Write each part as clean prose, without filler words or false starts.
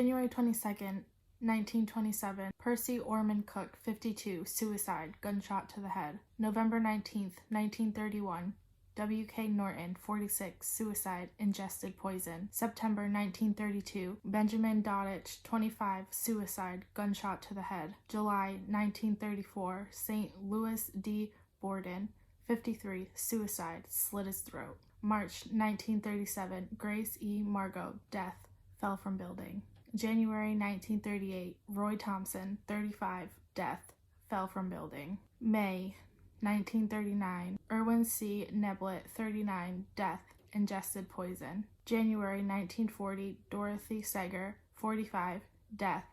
January 22nd, 1927, Percy Orman Cook, 52, suicide, gunshot to the head. November 19th, 1931, W.K. Norton, 46, suicide, ingested poison. September 1932, Benjamin Dodich, 25, suicide, gunshot to the head. July 1934, St. Louis D. Borden, 53, suicide, slit his throat. March 1937, Grace E. Margot, death, fell from building. January 1938, Roy Thompson, 35, death, fell from building. May 1939, Erwin C. Neblett, 39, death, ingested poison. January 1940, Dorothy Seger, 45, death,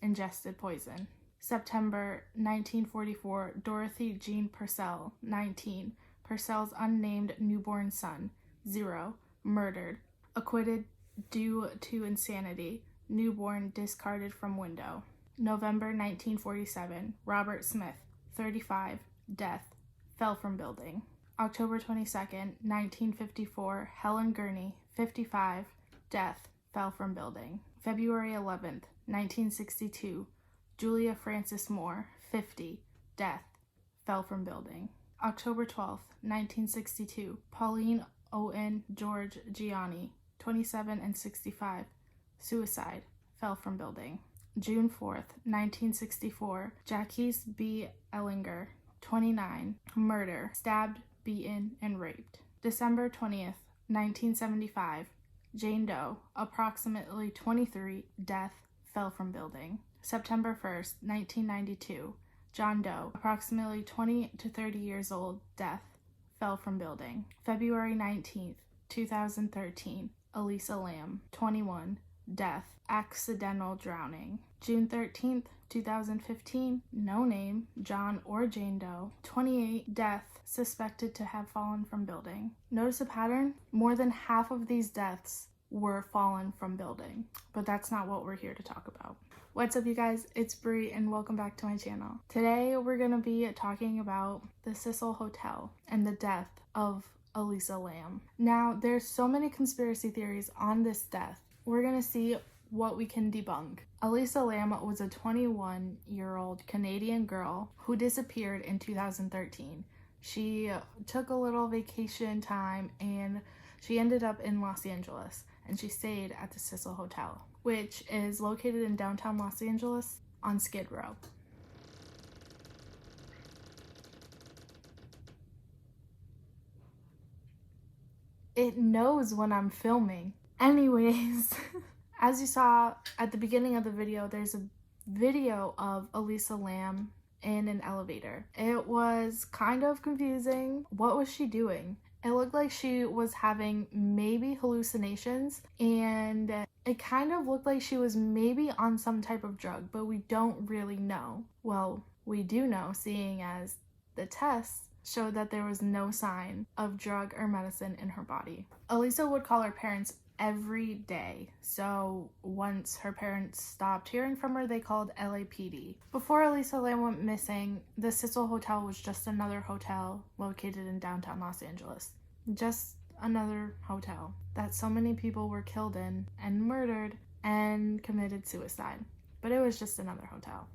ingested poison. September 1944, Dorothy Jean Purcell, 19, Purcell's unnamed newborn son, 0, murdered, acquitted due to insanity, newborn discarded from window. November 1947, Robert Smith, 35, death, fell from building. October 22nd, 1954, Helen Gurney, 55, death, fell from building. February 11th, 1962, Julia Frances Moore, 50, death, fell from building. October 12th, 1962, Pauline Owen George Gianni, 27 and 65, suicide, fell from building. June 4th, 1964, Jacques B. Ellinger, 29, murder, stabbed, beaten, and raped. December 20th, 1975, Jane Doe, approximately 23, death, fell from building. September 1st, 1992, John Doe, approximately 20 to 30 years old, death, fell from building. February 19th, 2013, Elisa Lam, 21, death, accidental drowning. June 13th, 2015, no name, John or Jane Doe, 28, death, suspected to have fallen from building. Notice a pattern? More than half of these deaths were fallen from building, but that's not what we're here to talk about. What's up, you guys? It's Brie and welcome back to my channel. Today we're going to be talking about the Cecil Hotel and the death of Elisa Lam. Now, there's so many conspiracy theories on this death. We're going to see what we can debunk. Elisa Lam was a 21-year-old Canadian girl who disappeared in 2013. She took a little vacation time and she ended up in Los Angeles, and she stayed at the Cecil Hotel, which is located in downtown Los Angeles on Skid Row. It knows when I'm filming. Anyways, as you saw at the beginning of the video, there's a video of Elisa Lam in an elevator. It was kind of confusing. What was she doing? It looked like she was having maybe hallucinations, and it kind of looked like she was maybe on some type of drug, but we don't really know. Well, we do know, seeing as the tests showed that there was no sign of drug or medicine in her body. Elisa would call her parents every day, so once her parents stopped hearing from her, they called LAPD. Before Elisa Lam went missing, the Cecil Hotel was just another hotel located in downtown Los Angeles. Just another hotel that so many people were killed in and murdered and committed suicide, but it was just another hotel.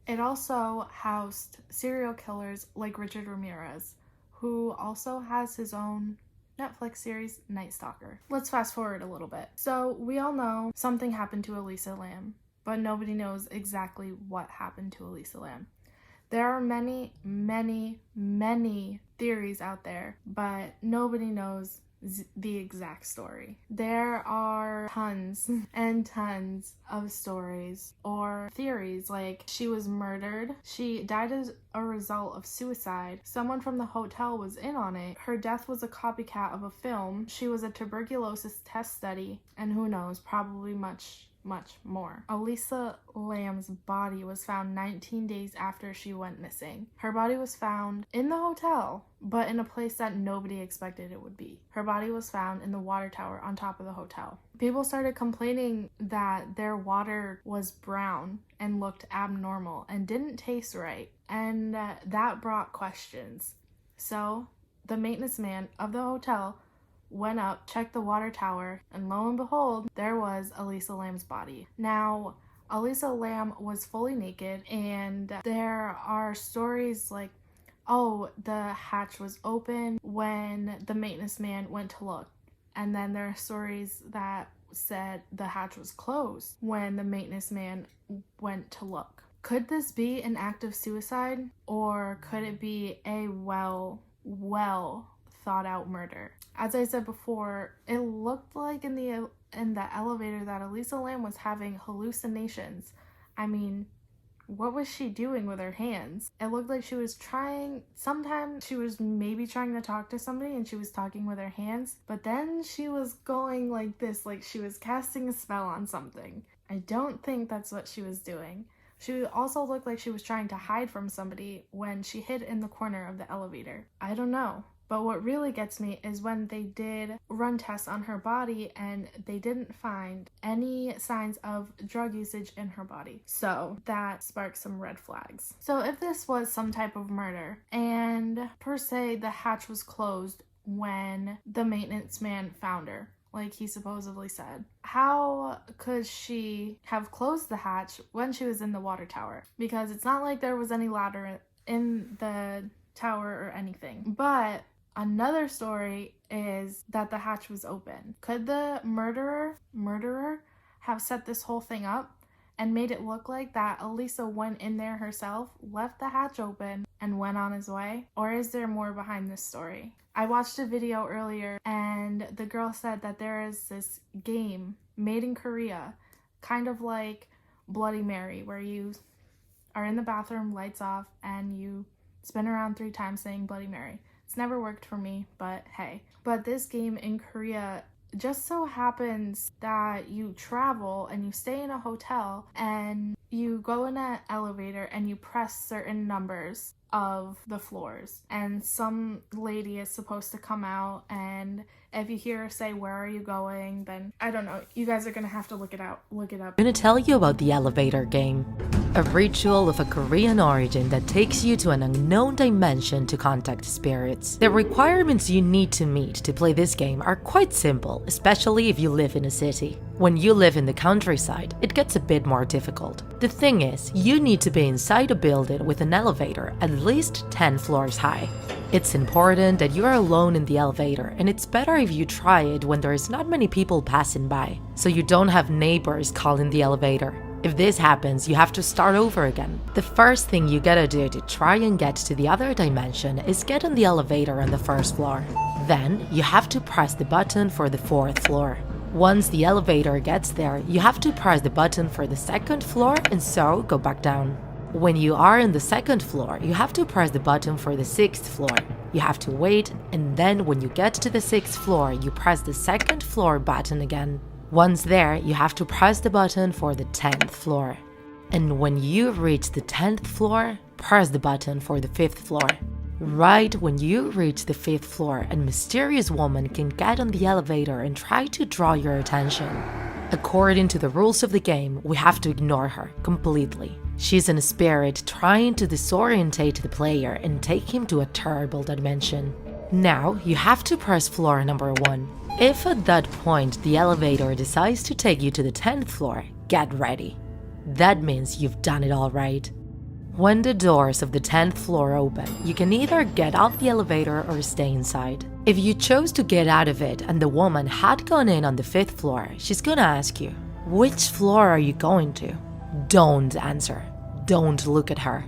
It also housed serial killers like Richard Ramirez, who also has his own Netflix series, Night Stalker. Let's fast forward a little bit. So we all know something happened to Elisa Lam, but nobody knows exactly what happened to Elisa Lam. There are many, many, many theories out there, but nobody knows the exact story. There are tons and tons of stories or theories, like she was murdered, she died as a result of suicide, someone from the hotel was in on it, her death was a copycat of a film, she was a tuberculosis test study, and who knows, probably much more. Elisa Lam's body was found 19 days after she went missing. Her body was found in the hotel, but in a place that nobody expected it would be. Her body was found in the water tower on top of the hotel. People started complaining that their water was brown and looked abnormal and didn't taste right, and that brought questions. So the maintenance man of the hotel went up, checked the water tower, and lo and behold, there was Elisa Lam's body. Now, Elisa Lam was fully naked, and there are stories like, oh, the hatch was open when the maintenance man went to look. And then there are stories that said the hatch was closed when the maintenance man went to look. Could this be an act of suicide, or could it be a well thought out murder? As I said before, it looked like in the elevator that Elisa Lam was having hallucinations. I mean, what was she doing with her hands? It looked like she was sometimes she was maybe trying to talk to somebody and she was talking with her hands, but then she was going like this, like she was casting a spell on something. I don't think that's what she was doing. She also looked like she was trying to hide from somebody when she hid in the corner of the elevator. I don't know. But what really gets me is when they did run tests on her body and they didn't find any signs of drug usage in her body. So that sparked some red flags. So if this was some type of murder and per se the hatch was closed when the maintenance man found her, like he supposedly said, how could she have closed the hatch when she was in the water tower? Because it's not like there was any ladder in the tower or anything. But another story is that the hatch was open. Could the murderer have set this whole thing up and made it look like that Elisa went in there herself, left the hatch open, and went on his way? Or is there more behind this story? I watched a video earlier and the girl said that there is this game made in Korea, kind of like Bloody Mary, where you are in the bathroom, lights off, and you spin around 3 times saying Bloody Mary. It's never worked for me, but hey. But this game in Korea just so happens that you travel and you stay in a hotel and you go in an elevator and you press certain numbers of the floors, and some lady is supposed to come out, and if you hear her say, "Where are you going?" then I don't know, you guys are gonna have to look it up. I'm gonna tell you about the elevator game, a ritual of a Korean origin that takes you to an unknown dimension to contact spirits. The requirements you need to meet to play this game are quite simple, especially if you live in a city. When you live in the countryside, it gets a bit more difficult. The thing is, you need to be inside a building with an elevator at least 10 floors high. It's important that you are alone in the elevator, and it's better if you try it when there is not many people passing by, so you don't have neighbors calling the elevator. If this happens, you have to start over again. The first thing you gotta do to try and get to the other dimension is get on the elevator on the 1st floor. Then, you have to press the button for the 4th floor. Once the elevator gets there, you have to press the button for the 2nd floor and so go back down. When you are in the 2nd floor, you have to press the button for the 6th floor. You have to wait, and then when you get to the 6th floor, you press the 2nd floor button again. Once there, you have to press the button for the 10th floor. And when you reach the 10th floor, press the button for the 5th floor. Right when you reach the 5th floor, a mysterious woman can get on the elevator and try to draw your attention. According to the rules of the game, we have to ignore her completely. She's a spirit trying to disorientate the player and take him to a terrible dimension. Now, you have to press floor number 1. If at that point the elevator decides to take you to the 10th floor, get ready. That means you've done it all right. When the doors of the 10th floor open, you can either get off the elevator or stay inside. If you chose to get out of it and the woman had gone in on the 5th floor, she's gonna ask you, "Which floor are you going to?" Don't answer. Don't look at her.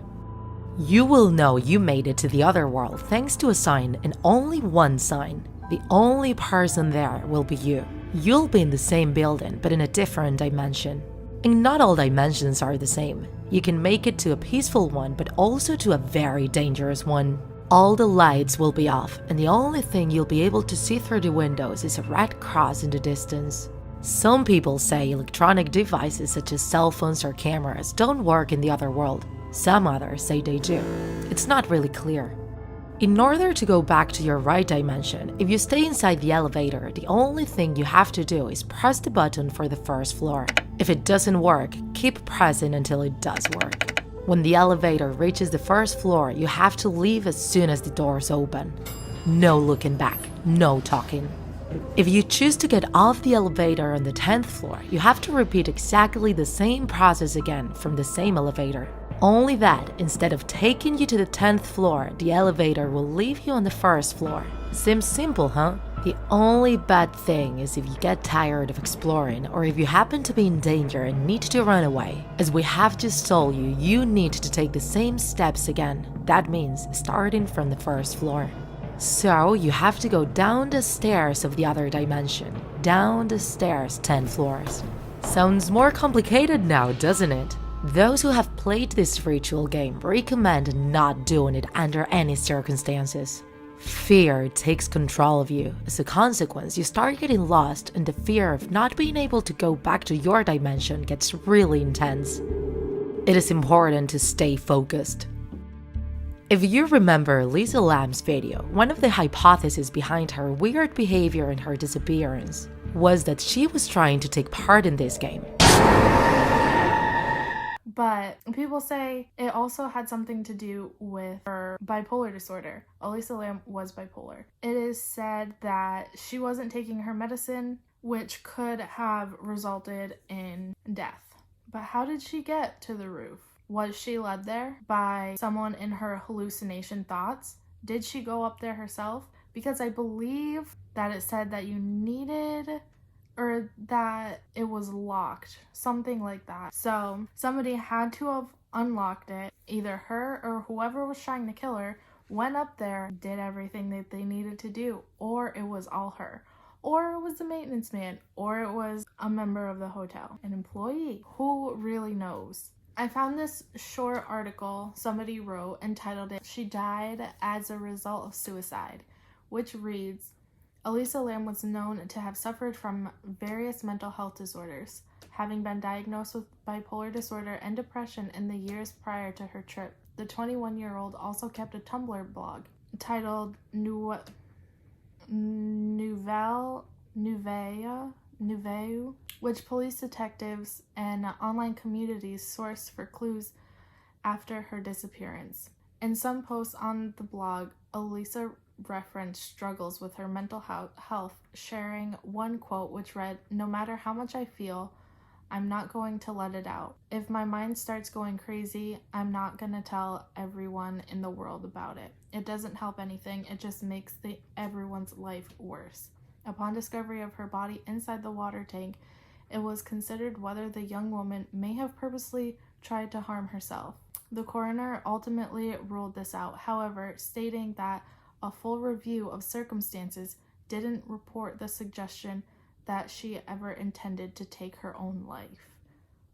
You will know you made it to the other world thanks to a sign, and only one sign. The only person there will be you. You'll be in the same building, but in a different dimension. And not all dimensions are the same. You can make it to a peaceful one, but also to a very dangerous one. All the lights will be off, and the only thing you'll be able to see through the windows is a red cross in the distance. Some people say electronic devices such as cell phones or cameras don't work in the other world. Some others say they do. It's not really clear. In order to go back to your right dimension, if you stay inside the elevator, the only thing you have to do is press the button for the 1st floor. If it doesn't work, keep pressing until it does work. When the elevator reaches the 1st floor, you have to leave as soon as the doors open. No looking back, no talking. If you choose to get off the elevator on the 10th floor, you have to repeat exactly the same process again from the same elevator. Only that, instead of taking you to the 10th floor, the elevator will leave you on the 1st floor. Seems simple, huh? The only bad thing is if you get tired of exploring or if you happen to be in danger and need to run away. As we have just told you, you need to take the same steps again. That means starting from the 1st floor. So you have to go down the stairs of the other dimension, down the stairs 10 floors. Sounds more complicated now, doesn't it? Those who have played this ritual game recommend not doing it under any circumstances. Fear takes control of you. As a consequence, you start getting lost and the fear of not being able to go back to your dimension gets really intense. It is important to stay focused. If you remember Elisa Lam's video, one of the hypotheses behind her weird behavior and her disappearance was that she was trying to take part in this game. But people say it also had something to do with her bipolar disorder. Elisa Lam was bipolar. It is said that she wasn't taking her medicine, which could have resulted in death. But how did she get to the roof? Was she led there by someone in her hallucination thoughts? Did she go up there herself? Because I believe that it said that you needed, or that it was locked, something like that. So somebody had to have unlocked it. Either her or whoever was trying to kill her went up there, did everything that they needed to do, or it was all her. Or it was the maintenance man, or it was a member of the hotel, an employee. Who really knows? I found this short article somebody wrote entitled it, "She Died as a Result of Suicide," which reads, Elisa Lam was known to have suffered from various mental health disorders, having been diagnosed with bipolar disorder and depression in the years prior to her trip. The 21-year-old also kept a Tumblr blog titled Nouvelle, which police detectives and online communities sourced for clues after her disappearance. In some posts on the blog, Elisa referenced struggles with her mental health, sharing one quote which read, "No matter how much I feel, I'm not going to let it out. If my mind starts going crazy, I'm not going to tell everyone in the world about it. It doesn't help anything, it just makes everyone's life worse." Upon discovery of her body inside the water tank, it was considered whether the young woman may have purposely tried to harm herself. The coroner ultimately ruled this out, however, stating that a full review of circumstances didn't report the suggestion that she ever intended to take her own life.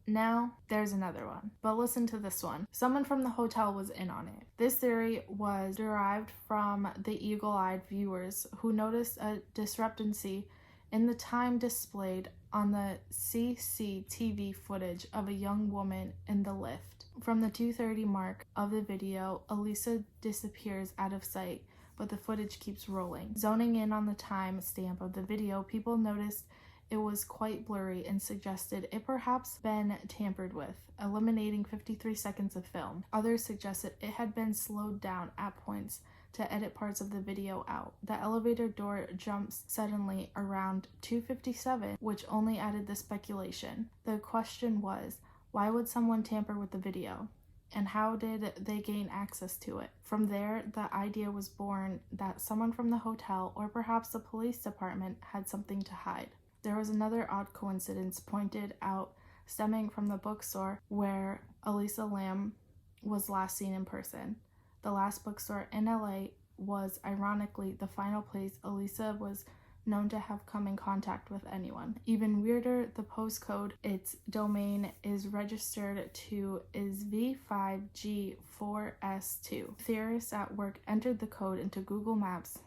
Now, there's another one, but listen to this one. Someone from the hotel was in on it. This theory was derived from the eagle-eyed viewers who noticed a discrepancy in the time displayed on the CCTV footage of a young woman in the lift. From the 2:30 mark of the video, Elisa disappears out of sight, but the footage keeps rolling. Zoning in on the time stamp of the video, people noticed it was quite blurry and suggested it perhaps been tampered with, eliminating 53 seconds of film. Others suggested it had been slowed down at points to edit parts of the video out. The elevator door jumps suddenly around 2:57, which only added the speculation. The question was, why would someone tamper with the video? And how did they gain access to it? From there, the idea was born that someone from the hotel or perhaps the police department had something to hide. There was another odd coincidence pointed out stemming from the bookstore where Elisa Lam was last seen in person. The last bookstore in LA was, ironically, the final place Elisa was known to have come in contact with anyone. Even weirder, the postcode its domain is registered to is V5G4S2. Theorists at work entered the code into Google Maps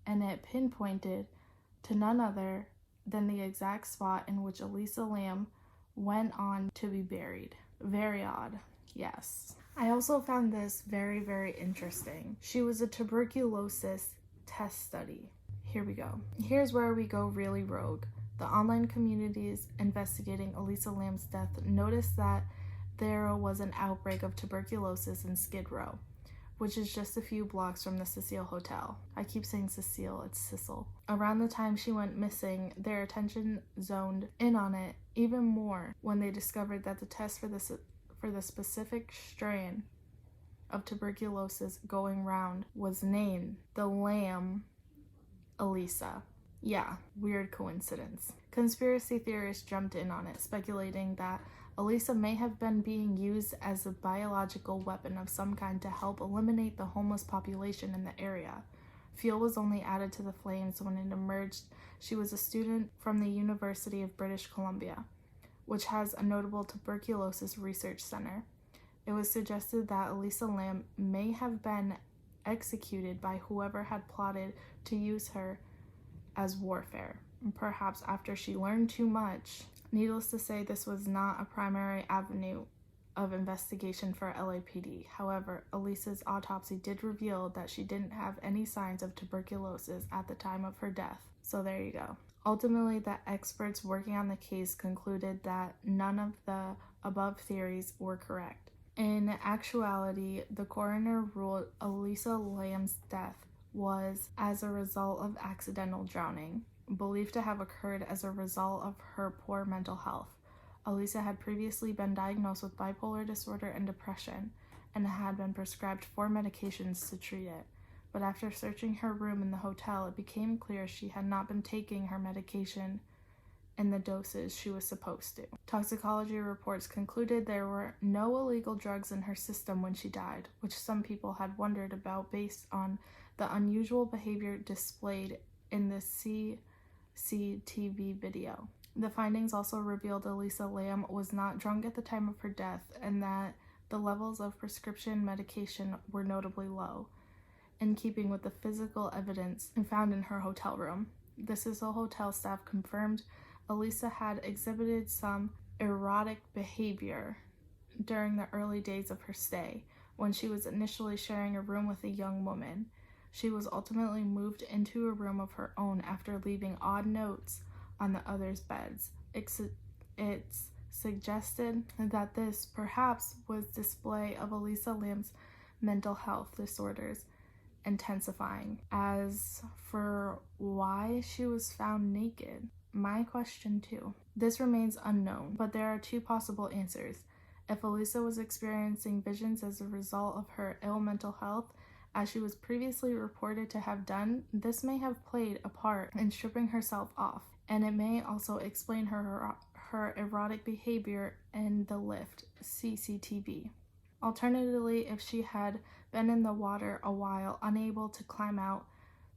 and it pinpointed to none other than the exact spot in which Elisa Lam went on to be buried. Very odd, yes. I also found this very, very interesting. She was a tuberculosis test study. Here we go. Here's where we go really rogue. The online communities investigating Elisa Lam's death noticed that there was an outbreak of tuberculosis in Skid Row. which is just a few blocks from the Cecile Hotel. I keep saying Cecile, it's Cecil. Around the time she went missing, their attention zoned in on it even more when they discovered that the test for the specific strain of tuberculosis going round was named the Lam Elisa. Yeah, weird coincidence. Conspiracy theorists jumped in on it, speculating that Elisa may have been being used as a biological weapon of some kind to help eliminate the homeless population in the area. Fuel was only added to the flames when it emerged she was a student from the University of British Columbia, which has a notable tuberculosis research center. It was suggested that Elisa Lam may have been executed by whoever had plotted to use her as warfare, perhaps after she learned too much. Needless to say, this was not a primary avenue of investigation for LAPD. However, Elisa's autopsy did reveal that she didn't have any signs of tuberculosis at the time of her death. So there you go. Ultimately, the experts working on the case concluded that none of the above theories were correct. In actuality, the coroner ruled Elisa Lam's death was as a result of accidental drowning, believed to have occurred as a result of her poor mental health. Elisa had previously been diagnosed with bipolar disorder and depression, and had been prescribed 4 medications to treat it. But after searching her room in the hotel, it became clear she had not been taking her medication in the doses she was supposed to. Toxicology reports concluded there were no illegal drugs in her system when she died, which some people had wondered about based on the unusual behavior displayed in the CCTV video. The findings also revealed Elisa Lam was not drunk at the time of her death, and that the levels of prescription medication were notably low, in keeping with the physical evidence found in her hotel room. The Cecil Hotel staff confirmed Elisa had exhibited some erotic behavior during the early days of her stay, when she was initially sharing a room with a young woman. She was ultimately moved into a room of her own after leaving odd notes on the others' beds. It's suggested that this perhaps was display of Elisa Lam's mental health disorders intensifying. As for why she was found naked, my question too. This remains unknown, but there are 2 possible answers. If Elisa was experiencing visions as a result of her ill mental health, as she was previously reported to have done, this may have played a part in stripping herself off, and it may also explain her erotic behavior in the lift CCTV. Alternatively, if she had been in the water a while, unable to climb out,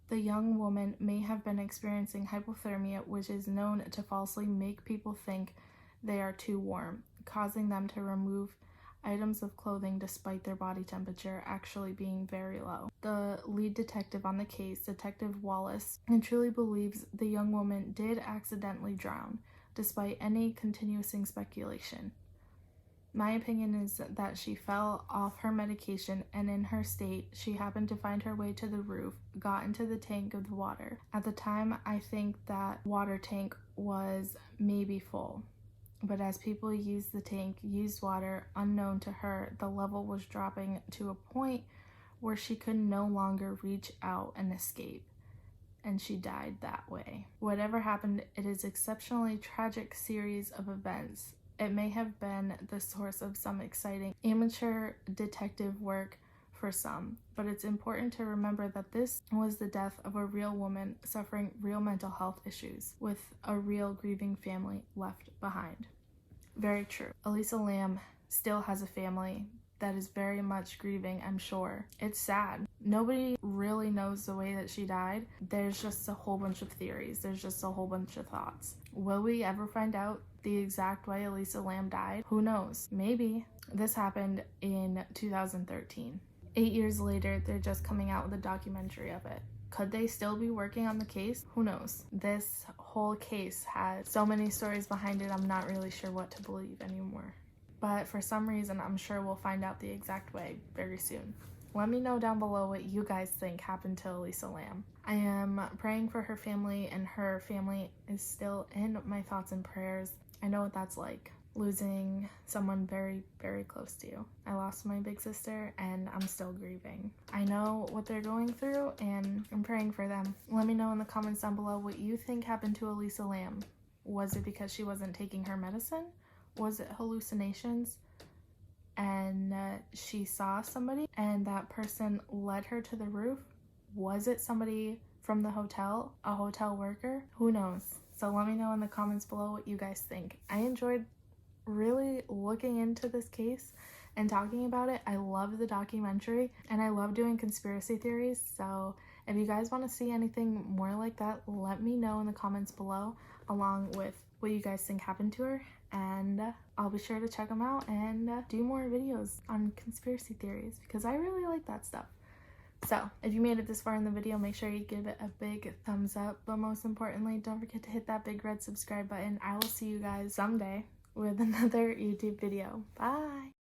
the young woman may have been experiencing hypothermia, which is known to falsely make people think they are too warm, causing them to remove items of clothing despite their body temperature actually being very low. The lead detective on the case, Detective Wallace, truly believes the young woman did accidentally drown, despite any continuing speculation. My opinion is that she fell off her medication, and in her state, she happened to find her way to the roof, got into the tank of the water. At the time, I think that water tank was maybe full. But as people used the tank, used water, unknown to her, the level was dropping to a point where she could no longer reach out and escape, and she died that way. Whatever happened, it is an exceptionally tragic series of events. It may have been the source of some exciting amateur detective work for some, but it's important to remember that this was the death of a real woman suffering real mental health issues, with a real grieving family left behind. Very true. Elisa Lam still has a family that is very much grieving, I'm sure. It's sad. Nobody really knows the way that she died. There's just a whole bunch of theories. There's just a whole bunch of thoughts. Will we ever find out the exact way Elisa Lam died? Who knows? Maybe. This happened in 2013. 8 years later, they're just coming out with a documentary of it. Could they still be working on the case? Who knows? This whole case has so many stories behind it, I'm not really sure what to believe anymore. But for some reason, I'm sure we'll find out the exact way very soon. Let me know down below what you guys think happened to Elisa Lam. I am praying for her family, and her family is still in my thoughts and prayers. I know what that's like. losing someone very, very close to you. I lost my big sister and I'm still grieving. I know what they're going through and I'm praying for them. Let me know in the comments down below what you think happened to Elisa Lam. Was it because she wasn't taking her medicine? Was it hallucinations? And she saw somebody and that person led her to the roof? Was it somebody from the hotel, a hotel worker? Who knows? So let me know in the comments below what you guys think. I enjoyed really looking into this case and talking about it. I love the documentary and I love doing conspiracy theories. So if you guys want to see anything more like that, let me know in the comments below, along with what you guys think happened to her, and I'll be sure to check them out and do more videos on conspiracy theories because I really like that stuff. So if you made it this far in the video, make sure you give it a big thumbs up, but most importantly, don't forget to hit that big red subscribe button. I will see you guys someday with another YouTube video. Bye!